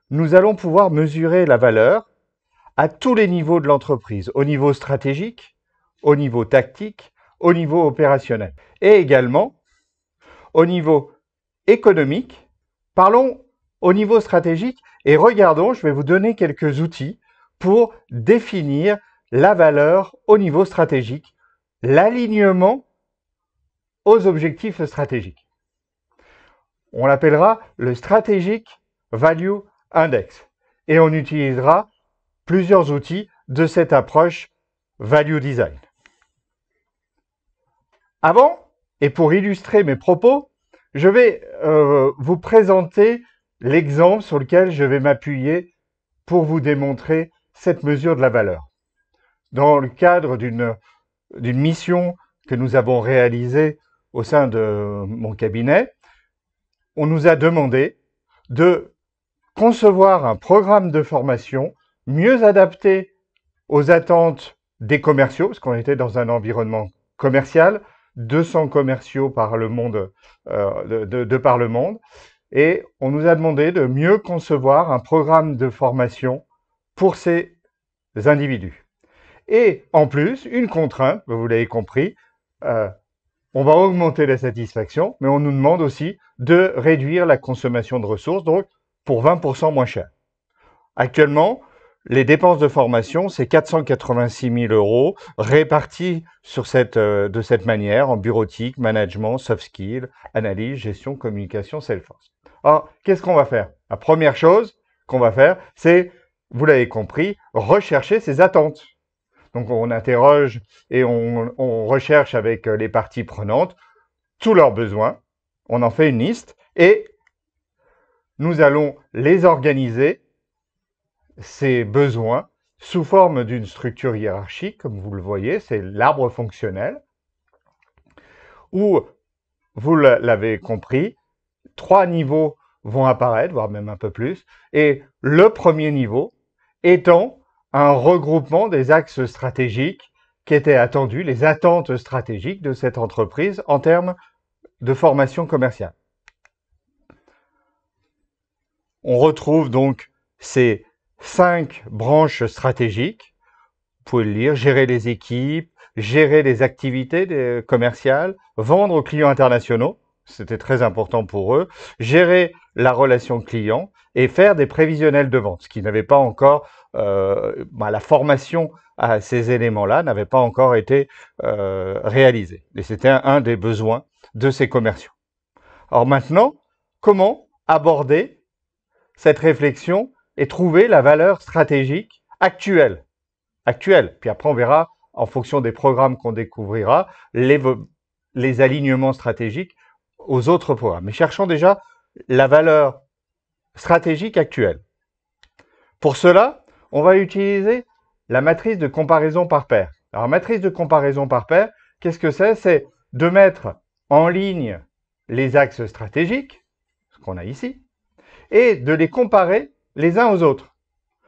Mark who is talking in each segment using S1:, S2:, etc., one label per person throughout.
S1: nous allons pouvoir mesurer la valeur à tous les niveaux de l'entreprise, au niveau stratégique, au niveau tactique, au niveau opérationnel et également au niveau économique. Parlons au niveau stratégique et regardons, je vais vous donner quelques outils pour définir la valeur au niveau stratégique, l'alignement aux objectifs stratégiques. On l'appellera le Strategic Value Index et on utilisera plusieurs outils de cette approche Value Design. Avant, et pour illustrer mes propos, je vais vous présenter l'exemple sur lequel je vais m'appuyer pour vous démontrer cette mesure de la valeur. Dans le cadre d'une mission que nous avons réalisée au sein de mon cabinet, on nous a demandé de concevoir un programme de formation mieux adapté aux attentes des commerciaux, parce qu'on était dans un environnement commercial, 200 commerciaux par le monde, de par le monde, et on nous a demandé de mieux concevoir un programme de formation pour ces individus. Et en plus, une contrainte, vous l'avez compris, on va augmenter la satisfaction, mais on nous demande aussi de réduire la consommation de ressources, donc pour 20% moins cher. Actuellement, les dépenses de formation, c'est 486 000 € répartis de cette manière en bureautique, management, soft skills, analyse, gestion, communication, Salesforce. Alors, qu'est-ce qu'on va faire? La première chose qu'on va faire, c'est, vous l'avez compris, rechercher ses attentes. Donc, on interroge et on recherche avec les parties prenantes tous leurs besoins. On en fait une liste et nous allons les organiser, ces besoins, sous forme d'une structure hiérarchique, comme vous le voyez, c'est l'arbre fonctionnel, où, vous l'avez compris, 3 niveaux vont apparaître, voire même un peu plus, et le premier niveau étant un regroupement des axes stratégiques qui étaient attendus, les attentes stratégiques de cette entreprise en termes de formation commerciale. On retrouve donc ces 5 branches stratégiques. Vous pouvez le lire, gérer les équipes, gérer les activités commerciales, vendre aux clients internationaux, c'était très important pour eux, gérer la relation client et faire des prévisionnels de vente, ce qui n'avait pas encore, la formation à ces éléments-là n'avait pas encore été réalisée. Et c'était un des besoins de ces commerciaux. Alors maintenant, comment aborder cette réflexion et trouver la valeur stratégique actuelle? Puis après, on verra, en fonction des programmes qu'on découvrira, les alignements stratégiques aux autres programmes. Mais cherchons déjà la valeur stratégique actuelle. Pour cela, on va utiliser la matrice de comparaison par pair. Alors, la matrice de comparaison par pair, qu'est-ce que c'est? C'est de mettre en ligne les axes stratégiques, ce qu'on a ici, et de les comparer les uns aux autres.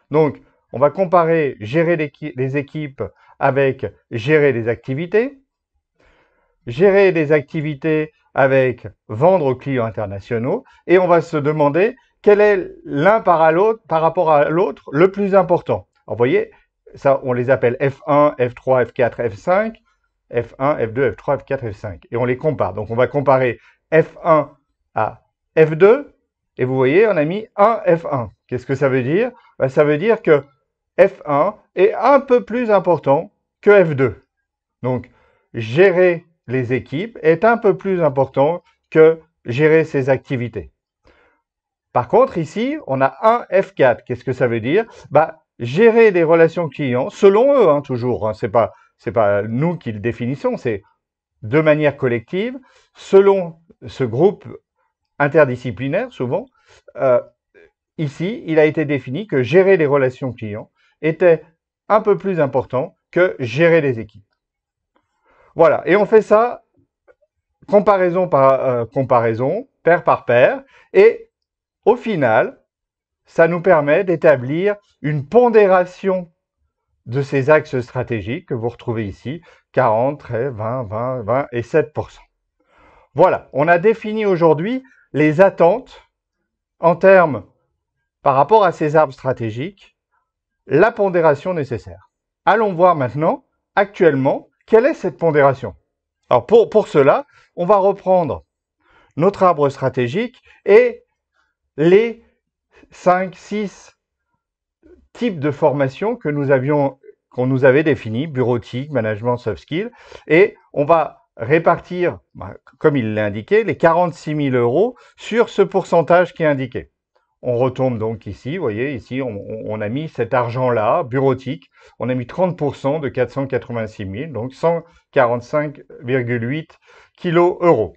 S1: Donc, on va comparer gérer les équipes avec gérer les activités avec vendre aux clients internationaux, et on va se demander quel est l'un par rapport à l'autre le plus important. Alors, vous voyez, ça, on les appelle F1, F3, F4, F5, F1, F2, F3, F4, F5, et on les compare. Donc, on va comparer F1 à F2, et vous voyez, on a mis 1 F1. Qu'est-ce que ça veut dire? Ça veut dire que F1 est un peu plus important que F2. Donc, gérer les équipes est un peu plus important que gérer ses activités. Par contre, ici, on a un F4. Qu'est-ce que ça veut dire? Gérer les relations clients, selon eux, toujours. C'est pas nous qui le définissons, c'est de manière collective, selon ce groupe interdisciplinaire, souvent. Ici, il a été défini que gérer les relations clients était un peu plus important que gérer les équipes. Voilà, et on fait ça comparaison par comparaison, pair par pair, et au final, ça nous permet d'établir une pondération de ces axes stratégiques que vous retrouvez ici, 40, 13, 20, 20, 20 et 7%. Voilà, on a défini aujourd'hui les attentes en termes par rapport à ces arbres stratégiques, la pondération nécessaire. Allons voir maintenant, actuellement, quelle est cette pondération. Alors pour cela, on va reprendre notre arbre stratégique et les 5, 6 types de formations qu'on nous avait définis, bureautique, management, soft skills, et on va répartir, comme il l'a indiqué, les 46 000 € sur ce pourcentage qui est indiqué. On retombe donc ici, vous voyez, ici on a mis cet argent-là, bureautique, on a mis 30% de 486 000, donc 145,8 kg-euros.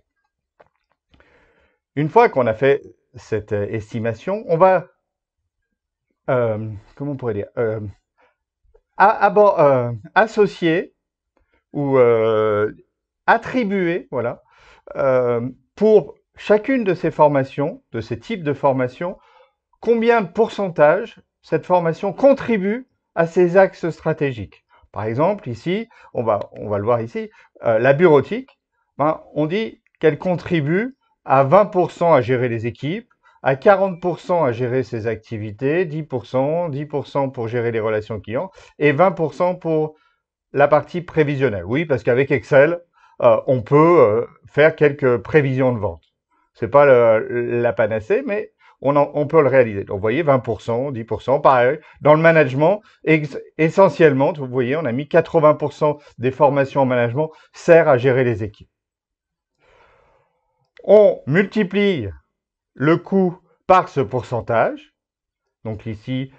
S1: Une fois qu'on a fait cette estimation, on va, comment on pourrait dire, associer ou attribuer, voilà, pour chacune de ces formations, de ces types de formations, combien de pourcentage cette formation contribue à ces axes stratégiques. Par exemple, ici, on va le voir ici, la bureautique, on dit qu'elle contribue à 20% à gérer les équipes, à 40% à gérer ses activités, 10% pour gérer les relations clients et 20% pour la partie prévisionnelle. Oui, parce qu'avec Excel, on peut faire quelques prévisions de vente. C'est pas la panacée, mais on peut le réaliser. Donc, vous voyez, 20%, 10%, pareil. Dans le management, essentiellement, vous voyez, on a mis 80% des formations en management sert à gérer les équipes. On multiplie le coût par ce pourcentage. Donc ici,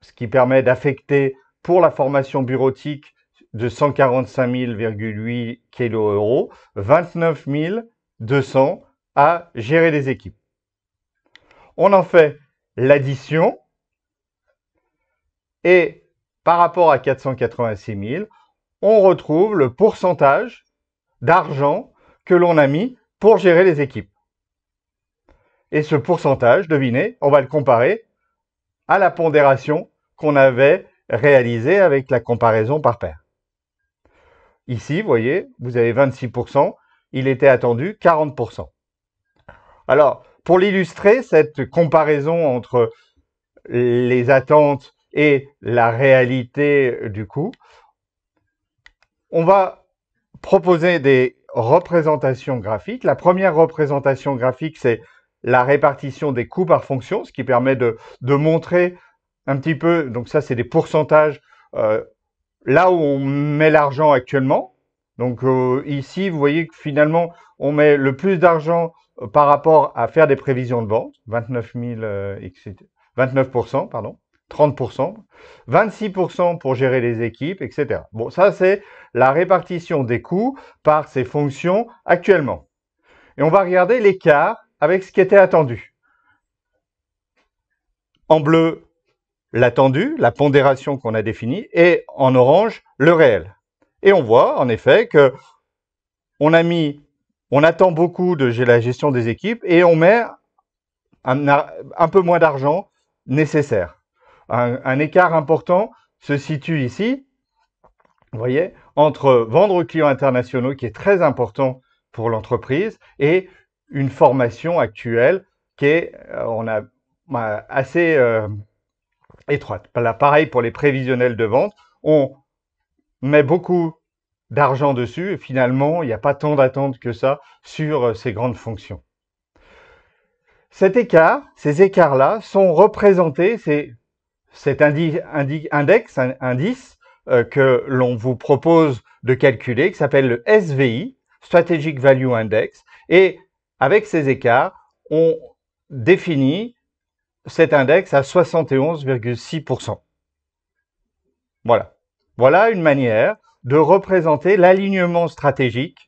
S1: ce qui permet d'affecter pour la formation bureautique de 145 000,8 kg-euros, 29 200 à gérer les équipes. On en fait l'addition et par rapport à 486 000, on retrouve le pourcentage d'argent que l'on a mis pour gérer les équipes. Et ce pourcentage, devinez, on va le comparer à la pondération qu'on avait réalisée avec la comparaison par pair. Ici, vous voyez, vous avez 26%, il était attendu 40%. Alors, pour l'illustrer, cette comparaison entre les attentes et la réalité du coût, on va proposer des représentations graphiques. La première représentation graphique, c'est la répartition des coûts par fonction, ce qui permet de montrer un petit peu, donc ça c'est des pourcentages, là où on met l'argent actuellement. Donc ici, vous voyez que finalement, on met le plus d'argent par rapport à faire des prévisions de vente, 29%, pardon, 30%, 26% pour gérer les équipes, etc. Bon, ça c'est la répartition des coûts par ces fonctions actuellement. Et on va regarder l'écart avec ce qui était attendu. En bleu, l'attendu, la pondération qu'on a définie, et en orange, le réel. Et on voit en effet que on attend beaucoup de la gestion des équipes et on met un peu moins d'argent nécessaire. Un écart important se situe ici, vous voyez, entre vendre aux clients internationaux, qui est très important pour l'entreprise, et une formation actuelle qui est assez étroite. Là, pareil pour les prévisionnels de vente, on met beaucoup d'argent dessus et finalement, il n'y a pas tant d'attente que ça sur ces grandes fonctions. Cet écart, ces écarts-là sont représentés, c'est cet indice que l'on vous propose de calculer, qui s'appelle le SVI, Strategic Value Index, et avec ces écarts, on définit cet index à 71,6%. Voilà. Voilà une manière de représenter l'alignement stratégique